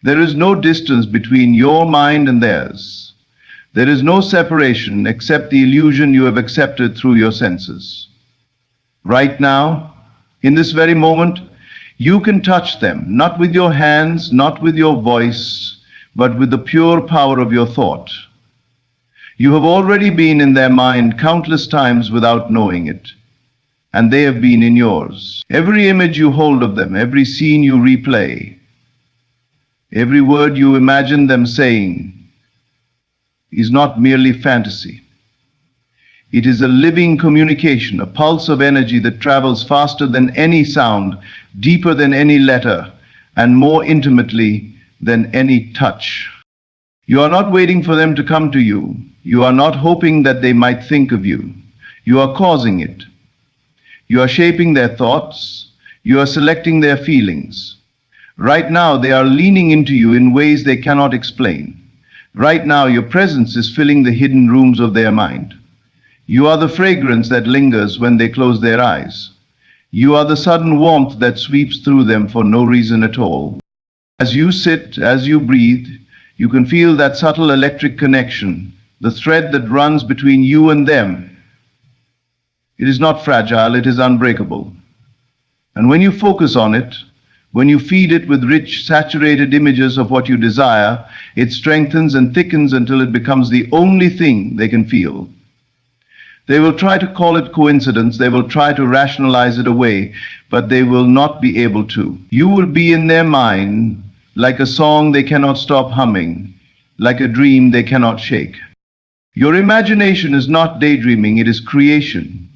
There is no distance between your mind and theirs. There is no separation except the illusion you have accepted through your senses. Right now, in this very moment, you can touch them, not with your hands, not with your voice, but with the pure power of your thought. You have already been in their mind countless times without knowing it, and they have been in yours. Every image you hold of them, every scene you replay, every word you imagine them saying is not merely fantasy. It is a living communication, a pulse of energy that travels faster than any sound, deeper than any letter, and more intimately than any touch. You are not waiting for them to come to you. You are not hoping that they might think of you. You are causing it. You are shaping their thoughts. You are selecting their feelings. Right now, they are leaning into you in ways they cannot explain. Right now, your presence is filling the hidden rooms of their mind. You are the fragrance that lingers when they close their eyes. You are the sudden warmth that sweeps through them for no reason at all. As you sit, as you breathe, you can feel that subtle electric connection, the thread that runs between you and them. It is not fragile, it is unbreakable. And when you focus on it, when you feed it with rich, saturated images of what you desire, it strengthens and thickens until it becomes the only thing they can feel. They will try to call it coincidence, they will try to rationalize it away, but they will not be able to. You will be in their mind like a song they cannot stop humming, like a dream they cannot shake. Your imagination is not daydreaming, it is creation.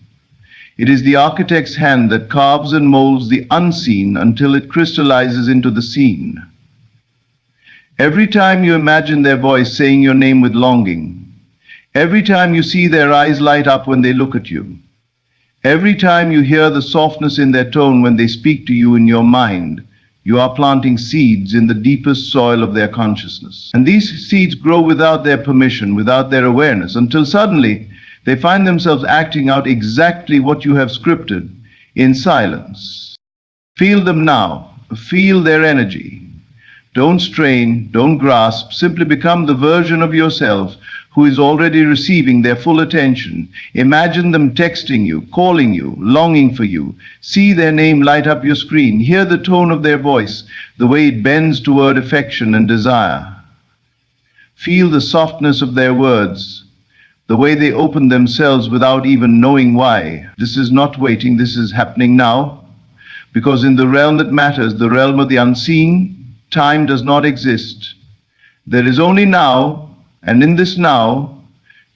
It is the architect's hand that carves and molds the unseen until it crystallizes into the seen. Every time you imagine their voice saying your name with longing, every time you see their eyes light up when they look at you, every time you hear the softness in their tone when they speak to you in your mind, you are planting seeds in the deepest soil of their consciousness. And these seeds grow without their permission, without their awareness, until suddenly they find themselves acting out exactly what you have scripted in silence. Feel them now. Feel their energy. Don't strain, don't grasp. Simply become the version of yourself who is already receiving their full attention. Imagine them texting you, calling you, longing for you. See their name light up your screen. Hear the tone of their voice, the way it bends toward affection and desire. Feel the softness of their words, the way they open themselves without even knowing why. This is not waiting, this is happening now. Because in the realm that matters, the realm of the unseen, time does not exist. There is only now, and in this now,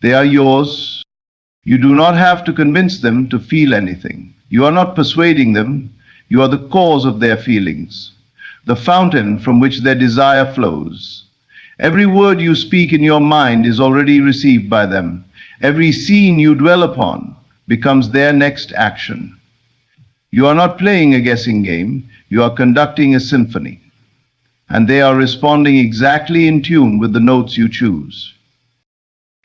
they are yours. You do not have to convince them to feel anything. You are not persuading them. You are the cause of their feelings, the fountain from which their desire flows. Every word you speak in your mind is already received by them. Every scene you dwell upon becomes their next action. You are not playing a guessing game, you are conducting a symphony. And they are responding exactly in tune with the notes you choose.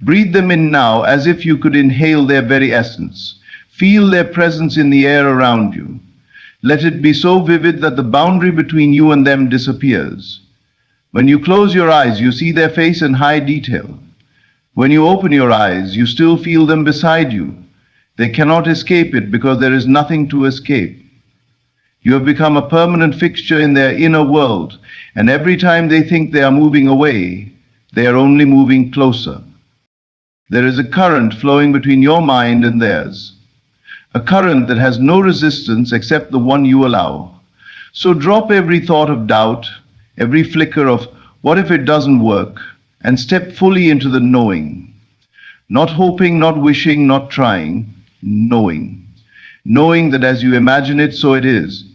Breathe them in now as if you could inhale their very essence. Feel their presence in the air around you. Let it be so vivid that the boundary between you and them disappears. When you close your eyes, you see their face in high detail. When you open your eyes, you still feel them beside you. They cannot escape it because there is nothing to escape. You have become a permanent fixture in their inner world, and every time they think they are moving away, they are only moving closer. There is a current flowing between your mind and theirs, a current that has no resistance except the one you allow. So drop every thought of doubt, every flicker of what if it doesn't work, and step fully into the knowing. Not hoping, not wishing, not trying, knowing. Knowing that as you imagine it, so it is.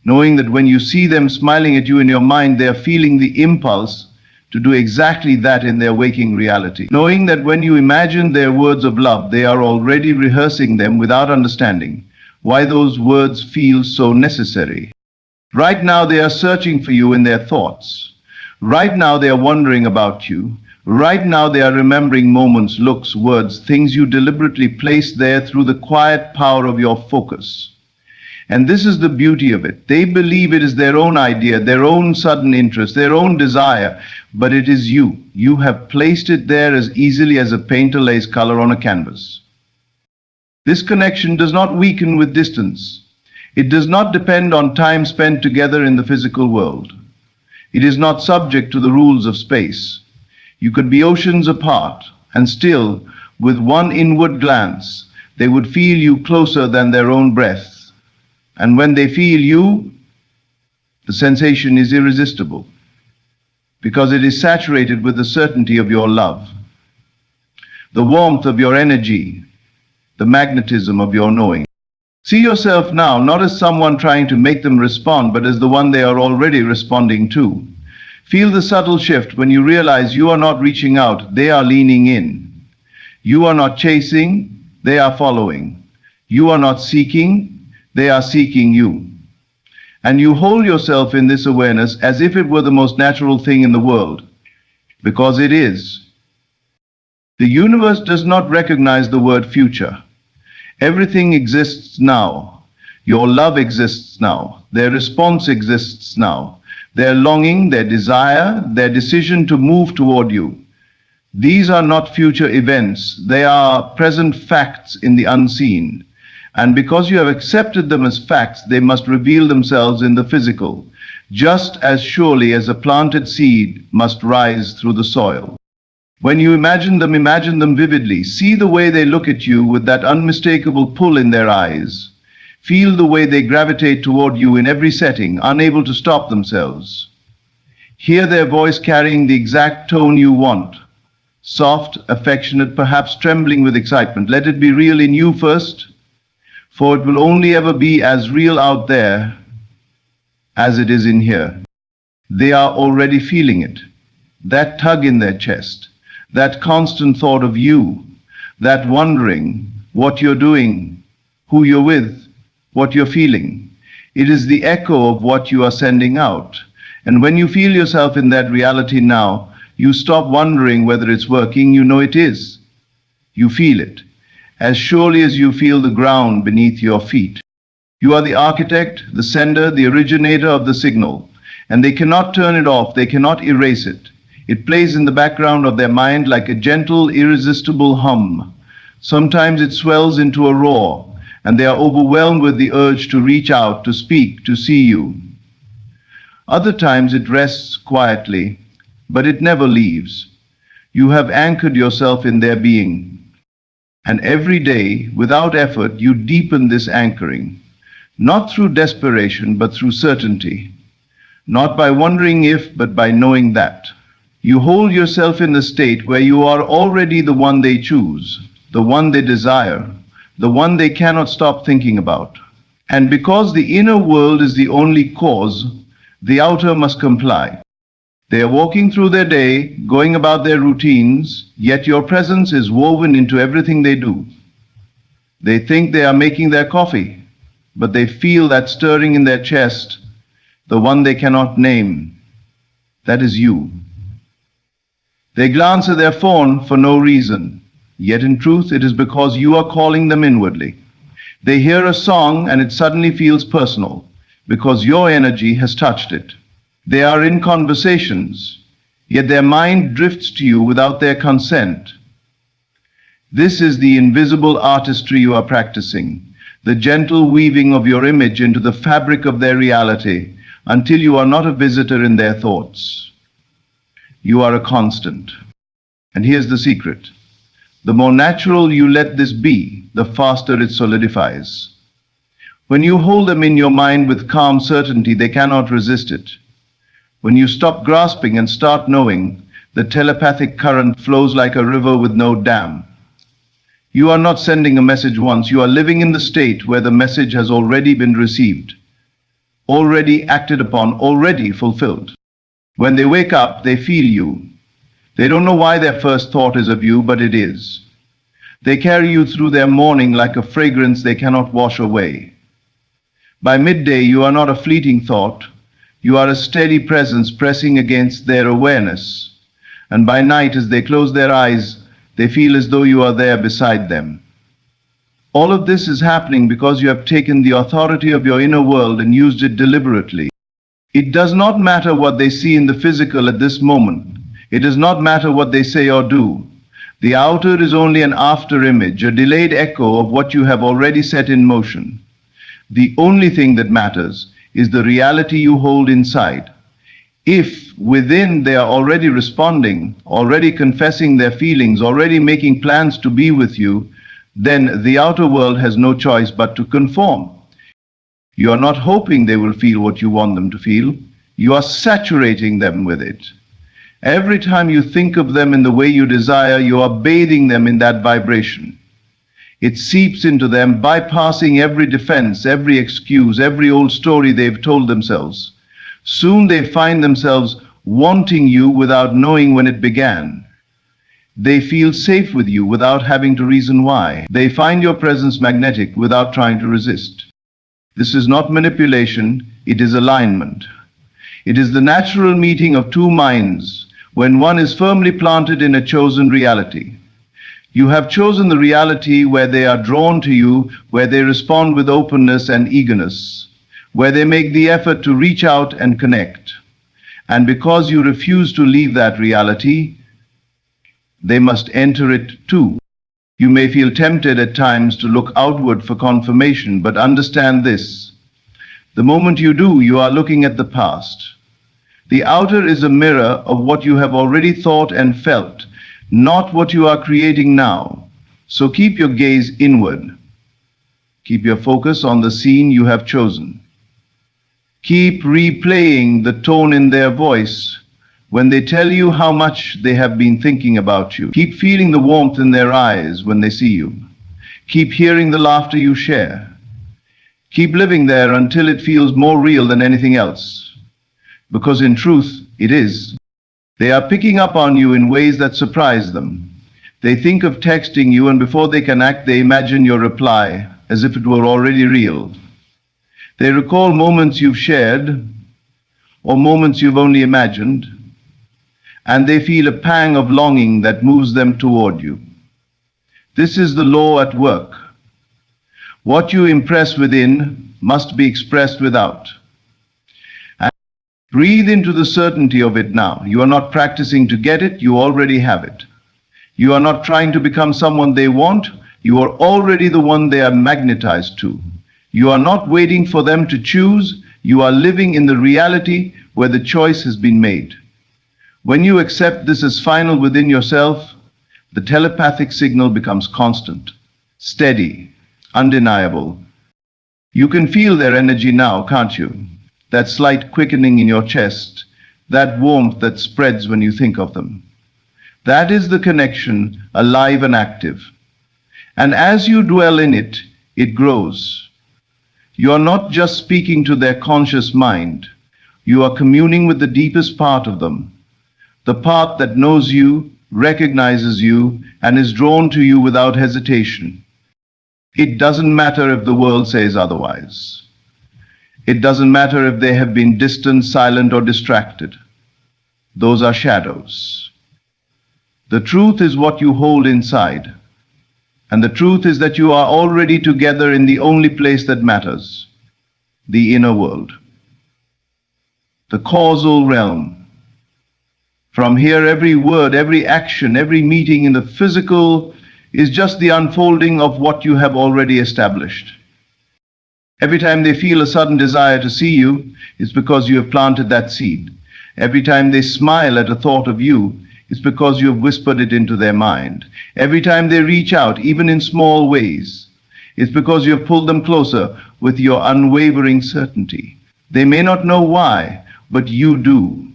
Knowing that when you see them smiling at you in your mind, they are feeling the impulse to do exactly that in their waking reality. Knowing that when you imagine their words of love, they are already rehearsing them without understanding why those words feel so necessary. Right now they are searching for you in their thoughts. Right now they are wondering about you. Right now they are remembering moments, looks, words, things you deliberately placed there through the quiet power of your focus. And this is the beauty of it. They believe it is their own idea, their own sudden interest, their own desire, but it is you. You have placed it there as easily as a painter lays color on a canvas. This connection does not weaken with distance. It does not depend on time spent together in the physical world. It is not subject to the rules of space. You could be oceans apart, and still, with one inward glance, they would feel you closer than their own breath. And when they feel you, the sensation is irresistible, because it is saturated with the certainty of your love, the warmth of your energy, the magnetism of your knowing. See yourself now not as someone trying to make them respond, but as the one they are already responding to. Feel the subtle shift when you realize you are not reaching out, they are leaning in. You are not chasing, they are following. You are not seeking, they are seeking you. And you hold yourself in this awareness as if it were the most natural thing in the world, because it is. The universe does not recognize the word future. Everything exists now. Your love exists now. Their response exists now. Their longing, their desire, their decision to move toward you. These are not future events. They are present facts in the unseen. And because you have accepted them as facts, they must reveal themselves in the physical, just as surely as a planted seed must rise through the soil. When you imagine them vividly. See the way they look at you with that unmistakable pull in their eyes. Feel the way they gravitate toward you in every setting, unable to stop themselves. Hear their voice carrying the exact tone you want. Soft, affectionate, perhaps trembling with excitement. Let it be real in you first, for it will only ever be as real out there as it is in here. They are already feeling it. That tug in their chest, that constant thought of you, that wondering what you're doing, who you're with, what you're feeling. It is the echo of what you are sending out. And when you feel yourself in that reality now, you stop wondering whether it's working. You know it is. You feel it, as surely as you feel the ground beneath your feet. You are the architect, the sender, the originator of the signal, and they cannot turn it off, they cannot erase it. It plays in the background of their mind like a gentle, irresistible hum. Sometimes it swells into a roar, and they are overwhelmed with the urge to reach out, to speak, to see you. Other times it rests quietly, but it never leaves. You have anchored yourself in their being. And every day, without effort, you deepen this anchoring, not through desperation, but through certainty, not by wondering if, but by knowing that. You hold yourself in the state where you are already the one they choose, the one they desire, the one they cannot stop thinking about. And because the inner world is the only cause, the outer must comply. They are walking through their day, going about their routines, yet your presence is woven into everything they do. They think they are making their coffee, but they feel that stirring in their chest, the one they cannot name. That is you. They glance at their phone for no reason, yet in truth it is because you are calling them inwardly. They hear a song and it suddenly feels personal, because your energy has touched it. They are in conversations, yet their mind drifts to you without their consent. This is the invisible artistry you are practicing, the gentle weaving of your image into the fabric of their reality, until you are not a visitor in their thoughts. You are a constant. And here's the secret. The more natural you let this be, the faster it solidifies. When you hold them in your mind with calm certainty, they cannot resist it. When you stop grasping and start knowing, the telepathic current flows like a river with no dam. You are not sending a message once, you are living in the state where the message has already been received, already acted upon, already fulfilled. When they wake up, they feel you. They don't know why their first thought is of you, but it is. They carry you through their morning like a fragrance they cannot wash away. By midday, you are not a fleeting thought. You are a steady presence pressing against their awareness. And by night, as they close their eyes, they feel as though you are there beside them. All of this is happening because you have taken the authority of your inner world and used it deliberately. It does not matter what they see in the physical at this moment. It does not matter what they say or do. The outer is only an after image, a delayed echo of what you have already set in motion. The only thing that matters is the reality you hold inside. If within they are already responding, already confessing their feelings, already making plans to be with you, then the outer world has no choice but to conform. You are not hoping they will feel what you want them to feel. You are saturating them with it. Every time you think of them in the way you desire, you are bathing them in that vibration. It seeps into them, bypassing every defense, every excuse, every old story they've told themselves. Soon they find themselves wanting you without knowing when it began. They feel safe with you without having to reason why. They find your presence magnetic without trying to resist. This is not manipulation, it is alignment. It is the natural meeting of two minds when one is firmly planted in a chosen reality. You have chosen the reality where they are drawn to you, where they respond with openness and eagerness, where they make the effort to reach out and connect. And because you refuse to leave that reality, they must enter it too. You may feel tempted at times to look outward for confirmation, but understand this. The moment you do, you are looking at the past. The outer is a mirror of what you have already thought and felt, not what you are creating now. So keep your gaze inward. Keep your focus on the scene you have chosen. Keep replaying the tone in their voice when they tell you how much they have been thinking about you. Keep feeling the warmth in their eyes when they see you. Keep hearing the laughter you share. Keep living there until it feels more real than anything else. Because in truth, it is. They are picking up on you in ways that surprise them. They think of texting you, and before they can act, they imagine your reply as if it were already real. They recall moments you've shared or moments you've only imagined, and they feel a pang of longing that moves them toward you. This is the law at work. What you impress within must be expressed without. And breathe into the certainty of it now. You are not practicing to get it, you already have it. You are not trying to become someone they want, you are already the one they are magnetized to. You are not waiting for them to choose, you are living in the reality where the choice has been made. When you accept this as final within yourself, the telepathic signal becomes constant, steady, undeniable. You can feel their energy now, can't you? That slight quickening in your chest, that warmth that spreads when you think of them. That is the connection, alive and active. And as you dwell in it, it grows. You are not just speaking to their conscious mind. You are communing with the deepest part of them, the part that knows you, recognizes you, and is drawn to you without hesitation. It doesn't matter if the world says otherwise. It doesn't matter if they have been distant, silent, or distracted. Those are shadows. The truth is what you hold inside. And the truth is that you are already together in the only place that matters, the inner world, the causal realm. From here, every word, every action, every meeting in the physical is just the unfolding of what you have already established. Every time they feel a sudden desire to see you, it's because you have planted that seed. Every time they smile at a thought of you, it's because you have whispered it into their mind. Every time they reach out, even in small ways, it's because you have pulled them closer with your unwavering certainty. They may not know why, but you do.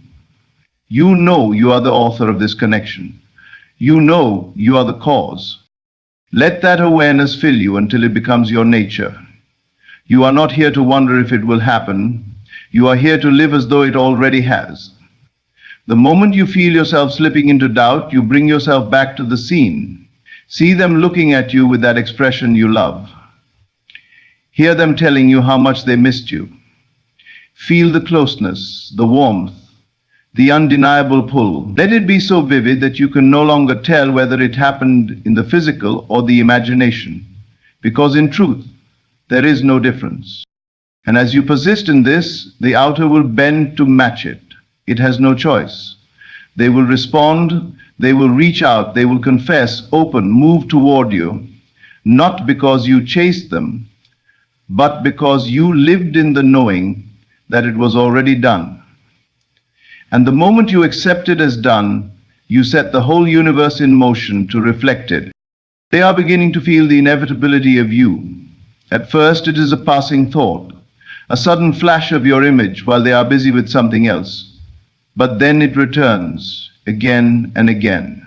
You know you are the author of this connection. You know you are the cause. Let that awareness fill you until it becomes your nature. You are not here to wonder if it will happen. You are here to live as though it already has. The moment you feel yourself slipping into doubt, you bring yourself back to the scene. See them looking at you with that expression you love. Hear them telling you how much they missed you. Feel the closeness, the warmth, the undeniable pull. Let it be so vivid that you can no longer tell whether it happened in the physical or the imagination. because in truth, there is no difference. And as you persist in this, the outer will bend to match it. It has no choice. They will respond, they will reach out, they will confess, open, move toward you, not because you chased them, but because you lived in the knowing that it was already done. And the moment you accept it as done, you set the whole universe in motion to reflect it. They are beginning to feel the inevitability of you. At first, it is a passing thought, a sudden flash of your image while they are busy with something else. But then it returns again and again,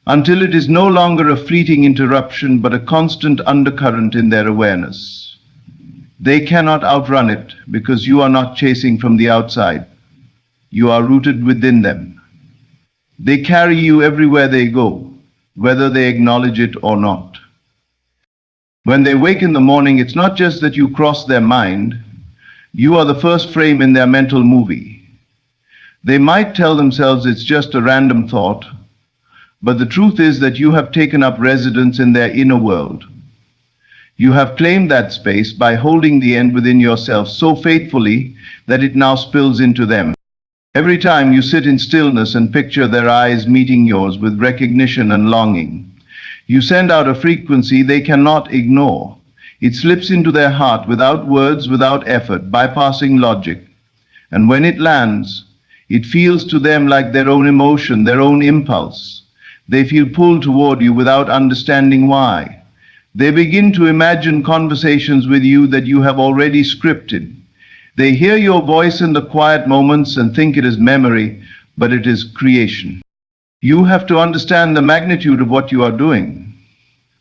until it is no longer a fleeting interruption, but a constant undercurrent in their awareness. They cannot outrun it because you are not chasing from the outside. You are rooted within them. They carry you everywhere they go, whether they acknowledge it or not. When they wake in the morning, it's not just that you cross their mind, you are the first frame in their mental movie. They might tell themselves it's just a random thought, but the truth is that you have taken up residence in their inner world. You have claimed that space by holding the end within yourself so faithfully that it now spills into them. Every time you sit in stillness and picture their eyes meeting yours with recognition and longing, you send out a frequency they cannot ignore. It slips into their heart without words, without effort, bypassing logic. And when it lands, it feels to them like their own emotion, their own impulse. They feel pulled toward you without understanding why. They begin to imagine conversations with you that you have already scripted. They hear your voice in the quiet moments and think it is memory, but it is creation. You have to understand the magnitude of what you are doing.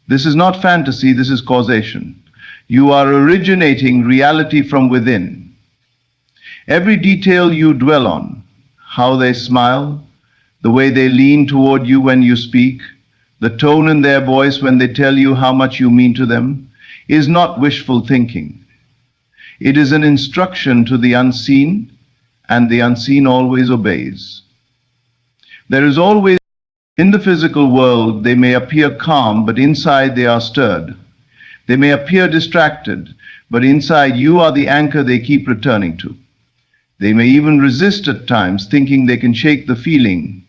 This is not fantasy, this is causation. You are originating reality from within. Every detail you dwell on, how they smile, the way they lean toward you when you speak, the tone in their voice when they tell you how much you mean to them, is not wishful thinking. It is an instruction to the unseen, and the unseen always obeys. There is always, in the physical world, they may appear calm, but inside they are stirred. They may appear distracted, but inside you are the anchor they keep returning to. They may even resist at times, thinking they can shake the feeling,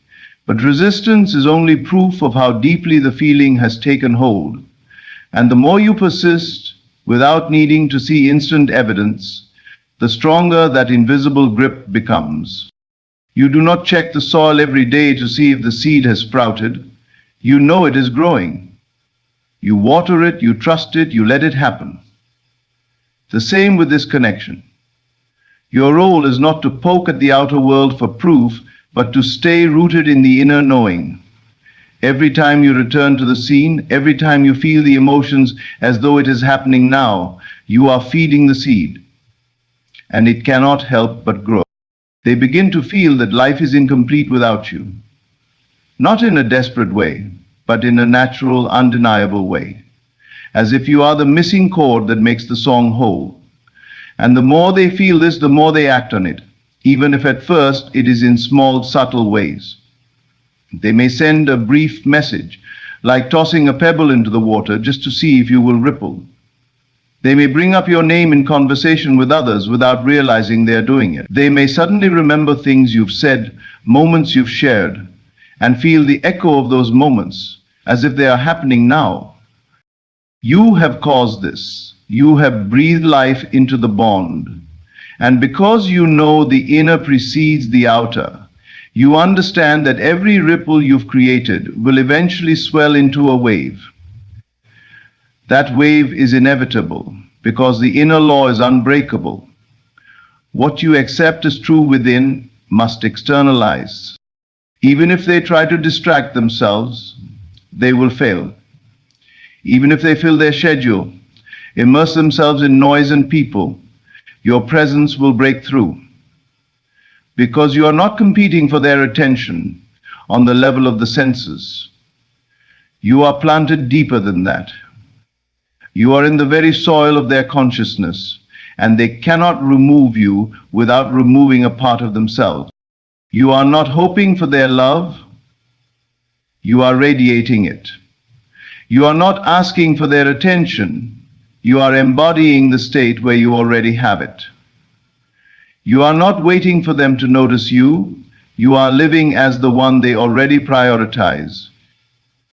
but resistance is only proof of how deeply the feeling has taken hold. And the more you persist, without needing to see instant evidence, the stronger that invisible grip becomes. You do not check the soil every day to see if the seed has sprouted. You know it is growing. You water it, you trust it, you let it happen. The same with this connection. Your role is not to poke at the outer world for proof, but to stay rooted in the inner knowing. Every time you return to the scene, every time you feel the emotions as though it is happening now, you are feeding the seed, and it cannot help but grow. They begin to feel that life is incomplete without you, not in a desperate way, but in a natural, undeniable way, as if you are the missing chord that makes the song whole. And the more they feel this, the more they act on it, even if at first it is in small, subtle ways. They may send a brief message, like tossing a pebble into the water just to see if you will ripple. They may bring up your name in conversation with others without realizing they are doing it. They may suddenly remember things you've said, moments you've shared, and feel the echo of those moments as if they are happening now. You have caused this. You have breathed life into the bond. And because you know the inner precedes the outer, you understand that every ripple you've created will eventually swell into a wave. That wave is inevitable because the inner law is unbreakable. What you accept as true within must externalize. Even if they try to distract themselves, they will fail. Even if they fill their schedule, immerse themselves in noise and people, your presence will break through. Because you are not competing for their attention on the level of the senses. You are planted deeper than that. You are in the very soil of their consciousness, and they cannot remove you without removing a part of themselves. You are not hoping for their love, you are radiating it. You are not asking for their attention. You are embodying the state where you already have it. You are not waiting for them to notice you. You are living as the one they already prioritize.